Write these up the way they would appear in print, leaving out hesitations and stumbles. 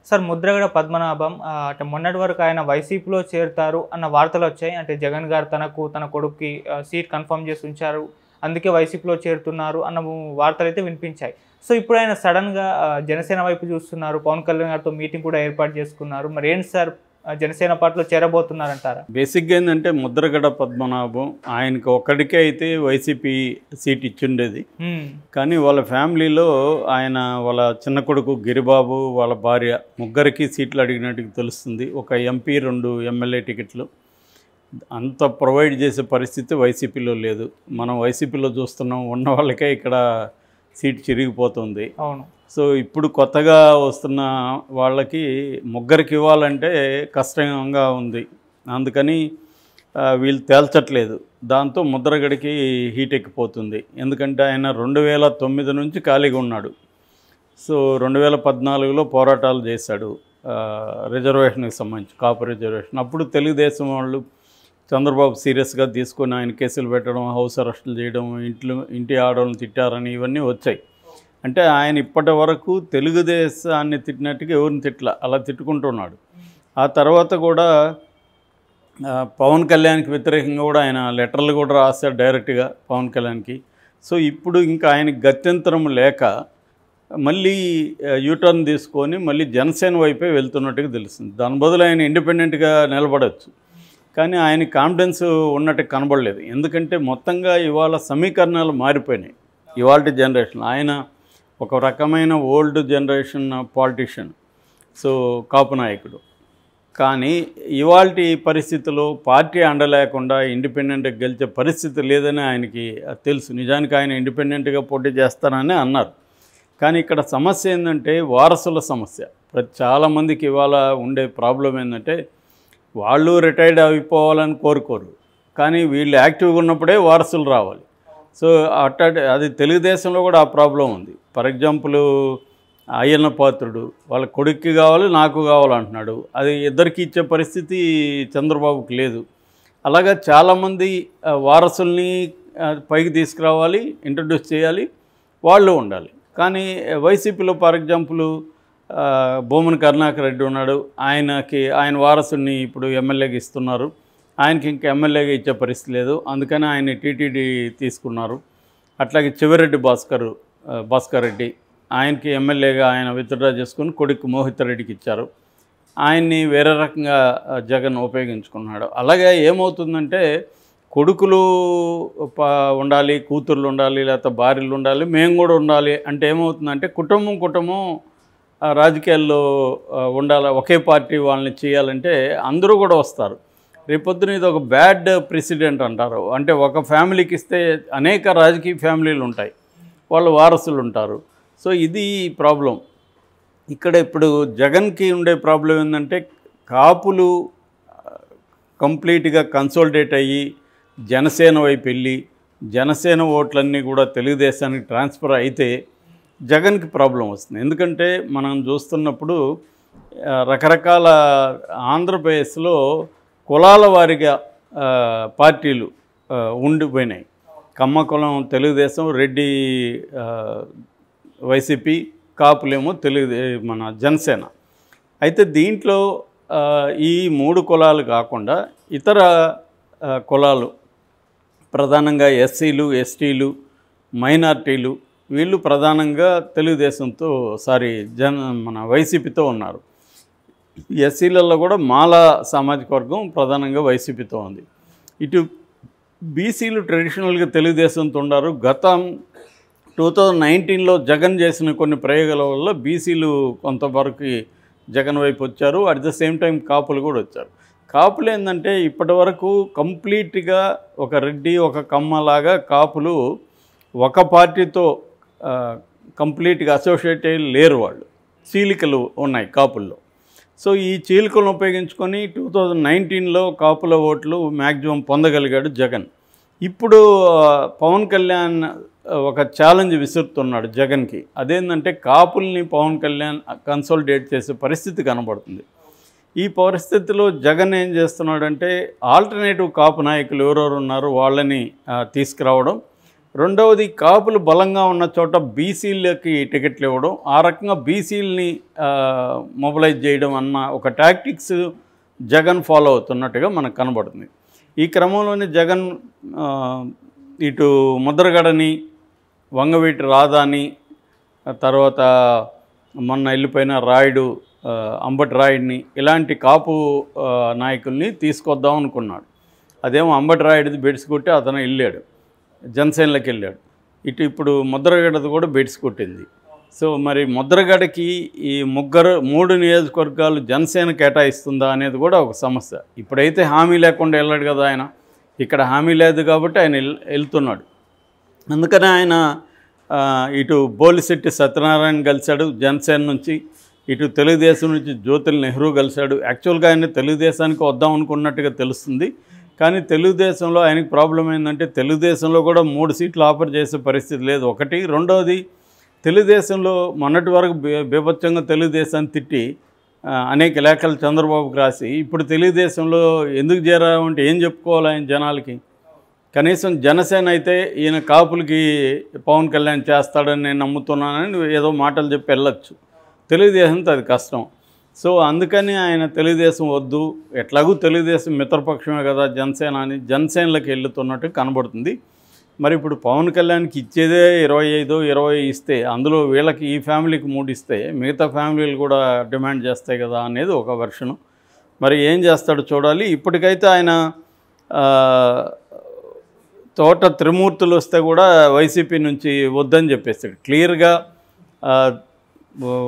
Sir Mudragada Padmanabham అంటే మొన్నటి వరకు ఆయన వైసీపీలో చేరుతారు అన్న వార్తలు వచ్చాయి. అంటే జగన్ గారు తన కొడుక్కి సీట్ కన్ఫర్మ్ చేసి ఉంచారు. అందుకే వైసీపీలో చేరుతున్నారు అన్న వార్తలైతే వినిపించాయి. సో ఇప్పుడు ఆయన సడన్‌గా జనసేన వైపు చూస్తున్నారు. పవన్ కళ్యాణ్ గారితో మీటింగ్ కూడా ఏర్పాటు చేసుకున్నారు. మరి ఏంటి సార్ జనసేన పార్టీలో చేరబోతున్నారంటారా? బేసిక్గా ఏంటంటే ముద్రగడ పద్మనాభం ఆయనకు ఒక్కడికే అయితే వైసీపీ సీట్ ఇచ్చిండేది. కానీ వాళ్ళ ఫ్యామిలీలో ఆయన వాళ్ళ చిన్న కొడుకు గిరిబాబు వాళ్ళ భార్య ముగ్గురికి సీట్లు అడిగినట్టుగా తెలుస్తుంది. ఒక ఎంపీ 2 ఎమ్మెల్యే టికెట్లు అంత ప్రొవైడ్ చేసే పరిస్థితి వైసీపీలో లేదు. మనం వైసీపీలో చూస్తున్నాం, ఉన్న వాళ్ళకే ఇక్కడ సీట్ చిరిగిపోతుంది. అవును. సో ఇప్పుడు కొత్తగా వస్తున్న వాళ్ళకి ముగ్గురికి ఇవ్వాలంటే కష్టంగా ఉంది. అందుకని వీళ్ళు తేల్చట్లేదు. దాంతో ముద్రగడికి హీట్ ఎక్కిపోతుంది. ఎందుకంటే ఆయన 2009 నుంచి ఖాళీగా ఉన్నాడు. సో 2014లో పోరాటాలు చేశాడు రిజర్వేషన్కి సంబంధించి, కాపు రిజర్వేషన్. అప్పుడు తెలుగుదేశం వాళ్ళు చంద్రబాబు సీరియస్గా తీసుకొని ఆయన కేసులు పెట్టడం, హౌస్ అరెస్టులు చేయడం, ఇంటి ఆడవాళ్ళని తిట్టారని ఇవన్నీ వచ్చాయి. అంటే ఆయన ఇప్పటి వరకు తెలుగుదేశాన్ని తిట్టినట్టుగా ఎవరిని తిట్ల, అలా తిట్టుకుంటున్నాడు. ఆ తర్వాత కూడా పవన్ కళ్యాణ్కి వ్యతిరేకంగా కూడా ఆయన లెటర్లు కూడా రాశారు డైరెక్ట్గా పవన్ కళ్యాణ్కి. సో ఇప్పుడు ఇంకా ఆయనకి గత్యంతరం లేక మళ్ళీ యూటర్న్ తీసుకొని మళ్ళీ జనసేన వైపే వెళ్తున్నట్టుగా తెలుస్తుంది. దాని బదులు ఆయన ఇండిపెండెంట్గా నిలబడవచ్చు. కానీ ఆయన కాన్ఫిడెన్స్ ఉన్నట్టు కనబడలేదు. ఎందుకంటే మొత్తంగా ఇవాళ సమీకరణాలు మారిపోయినాయి. ఇవాళ జనరేషన్ ఆయన ఒక రకమైన ఓల్డ్ జనరేషన్ పాలిటీషియన్, సో కాపు నాయకుడు. కానీ ఇవాల్టి పరిస్థితుల్లో పార్టీ అండలేకుండా ఇండిపెండెంట్గా గెలిచే పరిస్థితి లేదని ఆయనకి తెలుసు. నిజానికి ఆయన ఇండిపెండెంట్గా పోటీ చేస్తానని అన్నారు. కానీ ఇక్కడ సమస్య ఏంటంటే వారసుల సమస్య. చాలామందికి ఇవాళ ఉండే ప్రాబ్లం ఏంటంటే వాళ్ళు రిటైర్డ్ అయిపోవాలని కోరుకోరు, కానీ వీళ్ళు యాక్టివ్గా ఉన్నప్పుడే వారసులు రావాలి. సో అది తెలుగుదేశంలో కూడా ఆ ప్రాబ్లం ఉంది. ఫర్ ఎగ్జాంపుల్ అయ్యన్న పాత్రుడు వాళ్ళ కొడుక్కి కావాలి, నాకు కావాలంటున్నాడు. అది ఇద్దరికి ఇచ్చే పరిస్థితి చంద్రబాబుకి లేదు. అలాగా చాలామంది వారసుల్ని పైకి తీసుకురావాలి, ఇంట్రడ్యూస్ చేయాలి, వాళ్ళు ఉండాలి. కానీ వైసీపీలో ఫర్ ఎగ్జాంపుల్ బొమ్మన కరుణాకర్ రెడ్డి ఉన్నాడు. ఆయన వారసుని ఇప్పుడు ఎమ్మెల్యేగా ఇస్తున్నారు. ఆయనకి ఇంకా ఎమ్మెల్యేగా ఇచ్చే పరిస్థితి లేదు. అందుకని ఆయన టీటీడీ తీసుకున్నారు. అట్లాగే చివరెడ్డి భాస్కర్ రెడ్డి ఆయనకి ఎమ్మెల్యేగా ఆయన విత్డ్రా చేసుకుని కొడుకు మోహిత్ రెడ్డికి ఇచ్చారు. ఆయన్ని వేరే రకంగా జగన్ ఉపయోగించుకున్నాడు. అలాగే ఏమవుతుందంటే కొడుకులు ఉండాలి, కూతుర్లు ఉండాలి, లేకపోతే భార్యలు ఉండాలి, మేము కూడా ఉండాలి అంటే ఏమవుతుందంటే కుటుంబం రాజకీయాల్లో ఉండాలి. ఒకే పార్టీ వాళ్ళని చేయాలంటే అందరూ కూడా వస్తారు. రేపొద్దున ఇది ఒక బ్యాడ్ ప్రెసిడెంట్ అంటారు. అంటే ఒక ఫ్యామిలీకి ఇస్తే అనేక రాజకీయ ఫ్యామిలీలు ఉంటాయి, వాళ్ళు వారసులు ఉంటారు. సో ఇది ప్రాబ్లం. ఇక్కడ ఇప్పుడు జగన్కి ఉండే ప్రాబ్లం ఏంటంటే కాపులు కంప్లీట్గా కన్సోలిడేట్ అయ్యి జనసేన వైపు వెళ్ళి జనసేన ఓట్లన్నీ కూడా తెలుగుదేశానికి ట్రాన్స్ఫర్ అయితే జగన్కి ప్రాబ్లం వస్తుంది. ఎందుకంటే మనం చూస్తున్నప్పుడు రకరకాల ఆంధ్రప్రదేశ్లో కులాల వారిగా పార్టీలు ఉండిపోయినాయి. కమ్మ కులం తెలుగుదేశం, రెడ్డి వైసీపీ, కాపులేమో మన జనసేన. అయితే దీంట్లో ఈ 3 కులాలు కాకుండా ఇతర కులాలు ప్రధానంగా ఎస్సీలు, ఎస్టీలు, మైనార్టీలు వీళ్ళు ప్రధానంగా తెలుగుదేశంతో మన వైసీపీతో ఉన్నారు. ఎస్సీలలో కూడా మాల సామాజిక వర్గం ప్రధానంగా వైసీపీతో ఉంది. ఇటు బీసీలు ట్రెడిషనల్గా తెలుగుదేశంతో ఉన్నారు. గతం 2019లో జగన్ చేసిన కొన్ని ప్రయోగాల వల్ల బీసీలు కొంతవరకు జగన్ వైపు వచ్చారు. అట్ ద సేమ్ టైం కాపులు కూడా వచ్చారు. కాపులు ఏంటంటే ఇప్పటి వరకు కంప్లీట్గా ఒక రెడ్డి ఒక కమ్మలాగా కాపులు ఒక పార్టీతో కంప్లీట్గా అసోసియేట్ లేరు. వాళ్ళు చీలికలు ఉన్నాయి కాపుల్లో. సో ఈ చీలికలను ఉపయోగించుకొని 2019లో కాపుల ఓట్లు మ్యాక్సిమం పొందగలిగాడు జగన్. ఇప్పుడు పవన్ కళ్యాణ్ ఒక ఛాలెంజ్ విసురుతున్నాడు జగన్కి. అదేంటంటే కాపుల్ని పవన్ కళ్యాణ్ కన్సోలిడేట్ చేసే పరిస్థితి కనబడుతుంది. ఈ పరిస్థితిలో జగన్ ఏం చేస్తున్నాడంటే ఆల్టర్నేటివ్ కాపు నాయకులు ఎవరెవరు ఉన్నారో వాళ్ళని తీసుకురావడం, రెండవది కాపులు బలంగా ఉన్న చోట బీసీలకి టికెట్లు ఇవ్వడం, ఆ రకంగా బీసీలని మొబిలైజ్ చేయడం అన్న ఒక టాక్టిక్స్ జగన్ ఫాలో అవుతున్నట్టుగా మనకు కనబడుతుంది. ఈ క్రమంలోనే జగన్ ఇటు ముద్రగడని, వంగవీటి రాధాని, తర్వాత మొన్న వెళ్ళిపోయిన రాయుడు, అంబటి రాయుడిని, ఇలాంటి కాపు నాయకుల్ని తీసుకొద్దాం అనుకున్నాడు. అదేమో అంబటి రాయుడిది బెడిసి కొట్టి అతను వెళ్ళాడు, జనసేనలోకి వెళ్ళాడు. ఇటు ఇప్పుడు ముద్రగడది కూడా బెడిసి కొట్టింది. సో మరి ముద్రగడకి ఈ 3 నియోజకవర్గాలు జనసేన కేటాయిస్తుందా అనేది కూడా ఒక సమస్య. ఇప్పుడైతే హామీ లేకుండా వెళ్ళాడు కదా ఆయన, ఇక్కడ హామీ లేదు కాబట్టి ఆయన వెళ్తున్నాడు. అందుకని ఆయన ఇటు బోలిశెట్టి సత్యనారాయణ కలిశాడు జనసేన నుంచి, ఇటు తెలుగుదేశం నుంచి జ్యోతిల్ నెహ్రూ కలిశాడు. యాక్చువల్గా ఆయన తెలుగుదేశానికి వద్దాం అనుకున్నట్టుగా తెలుస్తుంది. కానీ తెలుగుదేశంలో ఆయనకి ప్రాబ్లం ఏంటంటే తెలుగుదేశంలో కూడా 3 సీట్లు ఆఫర్ చేసే పరిస్థితి లేదు ఒకటి. రెండవది తెలుగుదేశంలో మొన్నటి వరకు బీభత్సంగా తెలుగుదేశాన్ని తిట్టి అనేక లేఖలు చంద్రబాబుకి రాసి ఇప్పుడు తెలుగుదేశంలో ఎందుకు చేరామంటే ఏం చెప్పుకోవాలి ఆయన జనాలకి? కనీసం జనసేన అయితే ఈయన కాపులకి పవన్ కళ్యాణ్ చేస్తాడని నేను నమ్ముతున్నానని ఏదో మాటలు చెప్పి వెళ్ళొచ్చు. తెలుగుదేశంతో అది కష్టం. సో అందుకని ఆయన తెలుగుదేశం వద్దు, ఎట్లాగూ తెలుగుదేశం మిత్రపక్షమే కదా జనసేన అని జనసేనలోకి వెళ్తున్నట్టు కనబడుతుంది. మరి ఇప్పుడు పవన్ కళ్యాణ్కి ఇచ్చేదే 25-20 ఇస్తే అందులో వీళ్ళకి ఈ ఫ్యామిలీకి 3 ఇస్తే మిగతా ఫ్యామిలీలు కూడా డిమాండ్ చేస్తాయి కదా అనేది ఒక వెర్షను. మరి ఏం చేస్తాడో చూడాలి. ఇప్పటికైతే ఆయన తోట త్రిమూర్తులు వస్తే కూడా వైసీపీ నుంచి వద్దని చెప్పేస్తాడు క్లియర్గా.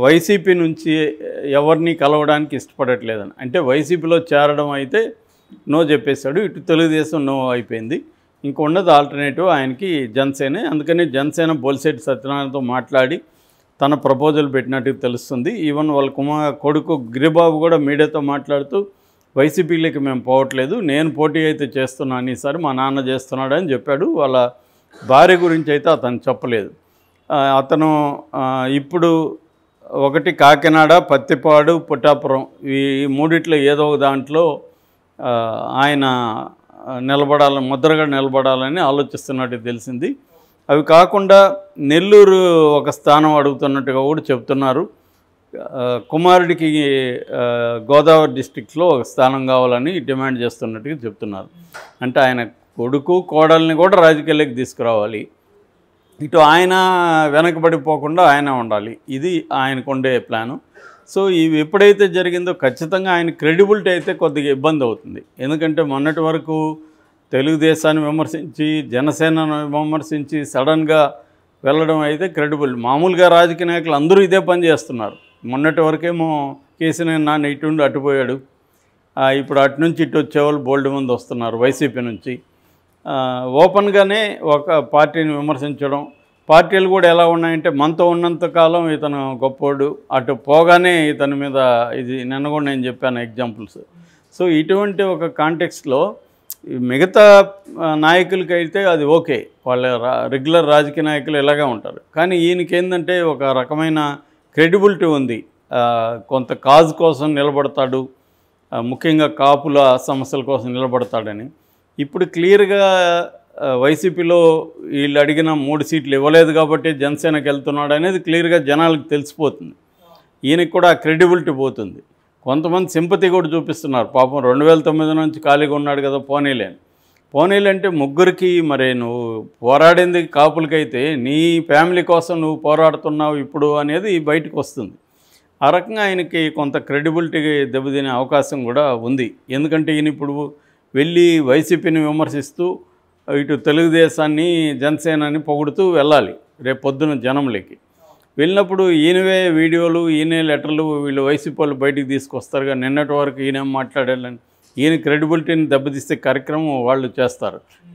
వైసీపీ నుంచి ఎవరిని కలవడానికి ఇష్టపడట్లేదని, అంటే వైసీపీలో చేరడం అయితే నో చెప్పేశాడు. ఇటు తెలుగుదేశం నో అయిపోయింది. ఇంకొన్నది ఆల్టర్నేటివ్ ఆయనకి జనసేనే. అందుకని జనసేన బోలిశెట్టి సత్యనారాయణతో మాట్లాడి తన ప్రపోజల్ పెట్టినట్టు తెలుస్తుంది. ఈవెన్ వాళ్ళ కొడుకు గిరిబాబు కూడా మీడియాతో మాట్లాడుతూ వైసీపీలోకి మేము పోవట్లేదు, నేను పోటీ అయితే చేస్తున్నాను ఈసారి, మా నాన్న చేస్తున్నాడని చెప్పాడు. వాళ్ళ భార్య గురించి అయితే అతను చెప్పలేదు. అతను ఇప్పుడు ఒకటి కాకినాడ, పత్తిపాడు, పుట్టాపురం ఈ 3 ఏదో ఒక దాంట్లో ఆయన ముద్రగడ నిలబడాలని ఆలోచిస్తున్నట్టు తెలిసింది. అవి కాకుండా నెల్లూరు ఒక స్థానం అడుగుతున్నట్టుగా కూడా చెప్తున్నారు. కుమారుడికి గోదావరి డిస్ట్రిక్ట్లో ఒక స్థానం కావాలని డిమాండ్ చేస్తున్నట్టుగా చెప్తున్నారు. అంటే ఆయన కొడుకు కోడల్ని కూడా రాజకీయాల్లోకి తీసుకురావాలి, ఇటు ఆయన వెనకబడిపోకుండా ఆయన ఉండాలి. ఇది ఆయనకు ఉండే ప్లాను. సో ఇవి ఎప్పుడైతే జరిగిందో ఖచ్చితంగా ఆయన క్రెడిబిలిటీ అయితే కొద్దిగా ఇబ్బంది అవుతుంది. ఎందుకంటే మొన్నటి వరకు తెలుగుదేశాన్ని విమర్శించి జనసేనను విమర్శించి సడన్గా వెళ్ళడం అయితే క్రెడిబుల్. మామూలుగా రాజకీయ నాయకులు అందరూ ఇదే పని చేస్తున్నారు. మొన్నటి వరకేమో కేసీఆర్ నాన్న ఇటుండి అటుపోయాడు, ఇప్పుడు అటు నుంచి ఇటు వచ్చేవాళ్ళు బోల్డ్ మంది వస్తున్నారు వైసీపీ నుంచి. ఓపెన్గానే ఒక పార్టీని విమర్శించడం. పార్టీలు కూడా ఎలా ఉన్నాయంటే మనతో ఉన్నంతకాలం ఇతను గొప్పోడు, అటు పోగానే ఇతని మీద ఇది నిన్న కూడా నేను చెప్పాను ఎగ్జాంపుల్స్. సో ఇటువంటి ఒక కాంటెక్స్ట్లో మిగతా నాయకులకైతే అది ఓకే, వాళ్ళ రెగ్యులర్ రాజకీయ నాయకులు ఇలాగే ఉంటారు. కానీ ఈయనకి ఏంటంటే ఒక రకమైన క్రెడిబిలిటీ ఉంది, కొంత కాజ్ కోసం నిలబడతాడు, ముఖ్యంగా కాపుల సమస్యల కోసం నిలబడతాడని. ఇప్పుడు క్లియర్గా వైసీపీలో వీళ్ళు అడిగిన 3 సీట్లు ఇవ్వలేదు కాబట్టి జనసేనకి వెళ్తున్నాడు అనేది క్లియర్గా జనాలకు తెలిసిపోతుంది. ఈయనకి కూడా క్రెడిబిలిటీ పోతుంది. కొంతమంది సింపతి కూడా చూపిస్తున్నారు, పాపం 2009 నుంచి ఖాళీగా ఉన్నాడు కదా పోనీలంటే ముగ్గురికి మరి నువ్వు పోరాడింది కాపులకైతే నీ ఫ్యామిలీ కోసం నువ్వు పోరాడుతున్నావు ఇప్పుడు అనేది బయటకు వస్తుంది. ఆ రకంగా ఆయనకి కొంత క్రెడిబిలిటీ దెబ్బతినే అవకాశం కూడా ఉంది. ఎందుకంటే ఈయన ఇప్పుడు వెళ్ళి వైసీపీని విమర్శిస్తూ ఇటు తెలుగుదేశాన్ని జనసేనని పొగుడుతూ వెళ్ళాలి రేపు పొద్దున జనంలోకి. వెళ్ళినప్పుడు ఈయనవే వీడియోలు, ఈయనే లెటర్లు వీళ్ళు వైసీపీ వాళ్ళు బయటికి తీసుకొస్తారు. కానీ నిన్నటి వరకు ఈయనేం మాట్లాడాలని ఈయన క్రెడిబిలిటీని దెబ్బతీసే కార్యక్రమం వాళ్ళు చేస్తారు.